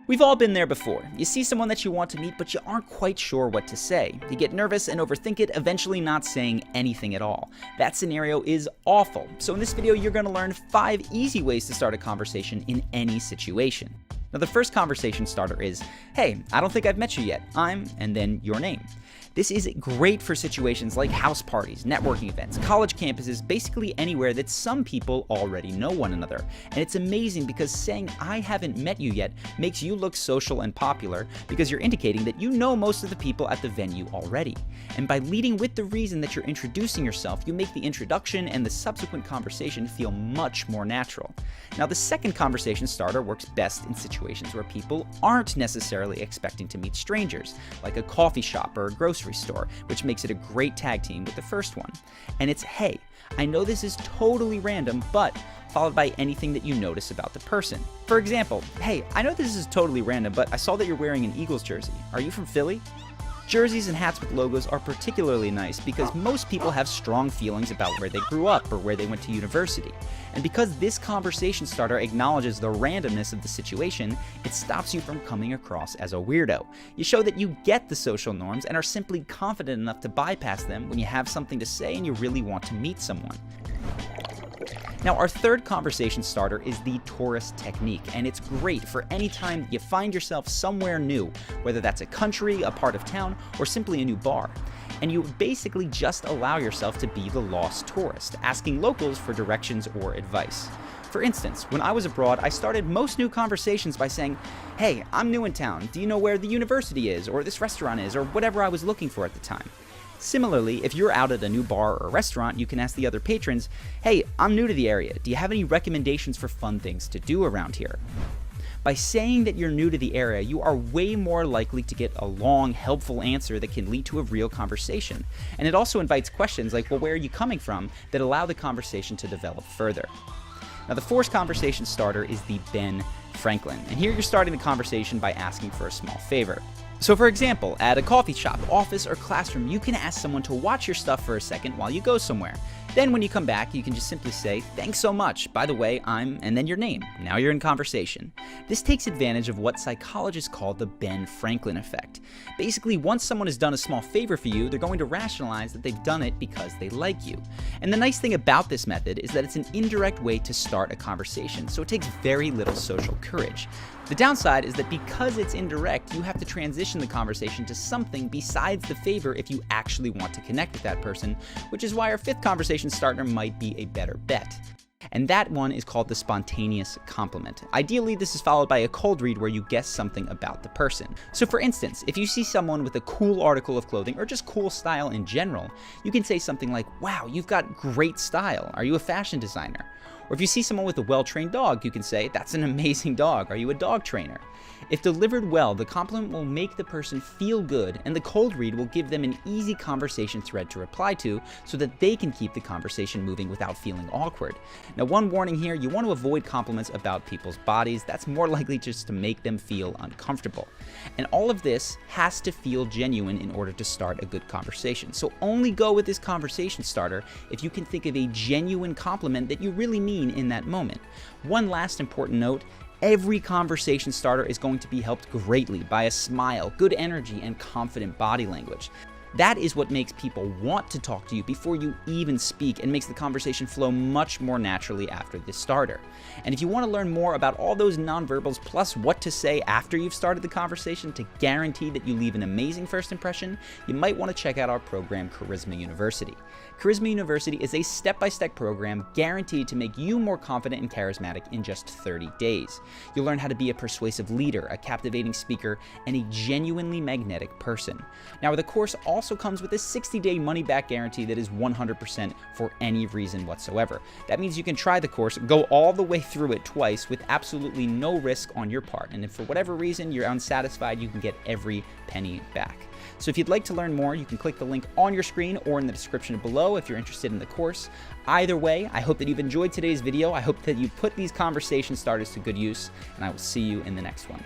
We've all been there before. You see someone that you want to meet, but you aren't quite sure what to say. You get nervous and overthink it, eventually not saying anything at all. That scenario is awful. So in this video, you're going to learn 5 easy ways to start a conversation in any situation. Now the first conversation starter is, hey, I don't think I've met you yet. I'm, and then your name. This is great for situations like house parties, networking events, college campuses, basically anywhere that some people already know one another. And it's amazing because saying I haven't met you yet makes you look social and popular because you're indicating that you know most of the people at the venue already. And by leading with the reason that you're introducing yourself, you make the introduction and the subsequent conversation feel much more natural. Now the second conversation starter works best in situations where people aren't necessarily expecting to meet strangers, like a coffee shop or a grocery store, which makes it a great tag team with the first one. And it's, hey, I know this is totally random, but followed by anything that you notice about the person. For example, hey, I know this is totally random, but I saw that you're wearing an Eagles jersey. Are you from Philly? Jerseys and hats with logos are particularly nice because most people have strong feelings about where they grew up or where they went to university. And because this conversation starter acknowledges the randomness of the situation, it stops you from coming across as a weirdo. You show that you get the social norms and are simply confident enough to bypass them when you have something to say and you really want to meet someone. Now our third conversation starter is the tourist technique, and it's great for any time you find yourself somewhere new, whether that's a country, a part of town, or simply a new bar. And you basically just allow yourself to be the lost tourist, asking locals for directions or advice. For instance, when I was abroad, I started most new conversations by saying, hey, I'm new in town, do you know where the university is, or this restaurant is, or whatever I was looking for at the time. Similarly, if you're out at a new bar or restaurant, you can ask the other patrons, hey, I'm new to the area, do you have any recommendations for fun things to do around here? By saying that you're new to the area, you are way more likely to get a long, helpful answer that can lead to a real conversation. And it also invites questions like, well, where are you coming from, that allow the conversation to develop further. Now the fourth conversation starter is the Ben Franklin, and here you're starting the conversation by asking for a small favor. So for example, at a coffee shop, office, or classroom, you can ask someone to watch your stuff for a second while you go somewhere. Then when you come back, you can just simply say, thanks so much, by the way, I'm, and then your name. Now you're in conversation. This takes advantage of what psychologists call the Ben Franklin effect. Basically, once someone has done a small favor for you, they're going to rationalize that they've done it because they like you. And the nice thing about this method is that it's an indirect way to start a conversation, so it takes very little social courage. The downside is that because it's indirect, you have to transition the conversation to something besides the favor if you actually want to connect with that person, which is why our fifth conversation starter might be a better bet. And that one is called the spontaneous compliment. Ideally, this is followed by a cold read where you guess something about the person. So for instance, if you see someone with a cool article of clothing or just cool style in general, you can say something like, wow, you've got great style. Are you a fashion designer? Or if you see someone with a well-trained dog, you can say, that's an amazing dog. Are you a dog trainer? If delivered well, the compliment will make the person feel good, and the cold read will give them an easy conversation thread to reply to so that they can keep the conversation moving without feeling awkward. Now, one warning here, you want to avoid compliments about people's bodies. That's more likely just to make them feel uncomfortable. And all of this has to feel genuine in order to start a good conversation. So only go with this conversation starter if you can think of a genuine compliment that you really mean in that moment. One last important note, every conversation starter is going to be helped greatly by a smile, good energy, and confident body language. That is what makes people want to talk to you before you even speak and makes the conversation flow much more naturally after the starter. And if you want to learn more about all those nonverbals plus what to say after you've started the conversation to guarantee that you leave an amazing first impression, you might want to check out our program, Charisma University. Charisma University is a step-by-step program guaranteed to make you more confident and charismatic in just 30 days. You'll learn how to be a persuasive leader, a captivating speaker, and a genuinely magnetic person. Now, the course also comes with a 60-day money-back guarantee that is 100% for any reason whatsoever. That means you can try the course, go all the way through it twice with absolutely no risk on your part. And if for whatever reason you're unsatisfied, you can get every penny back. So if you'd like to learn more, you can click the link on your screen or in the description below if you're interested in the course. Either way, I hope that you've enjoyed today's video. I hope that you put these conversation starters to good use, and I will see you in the next one.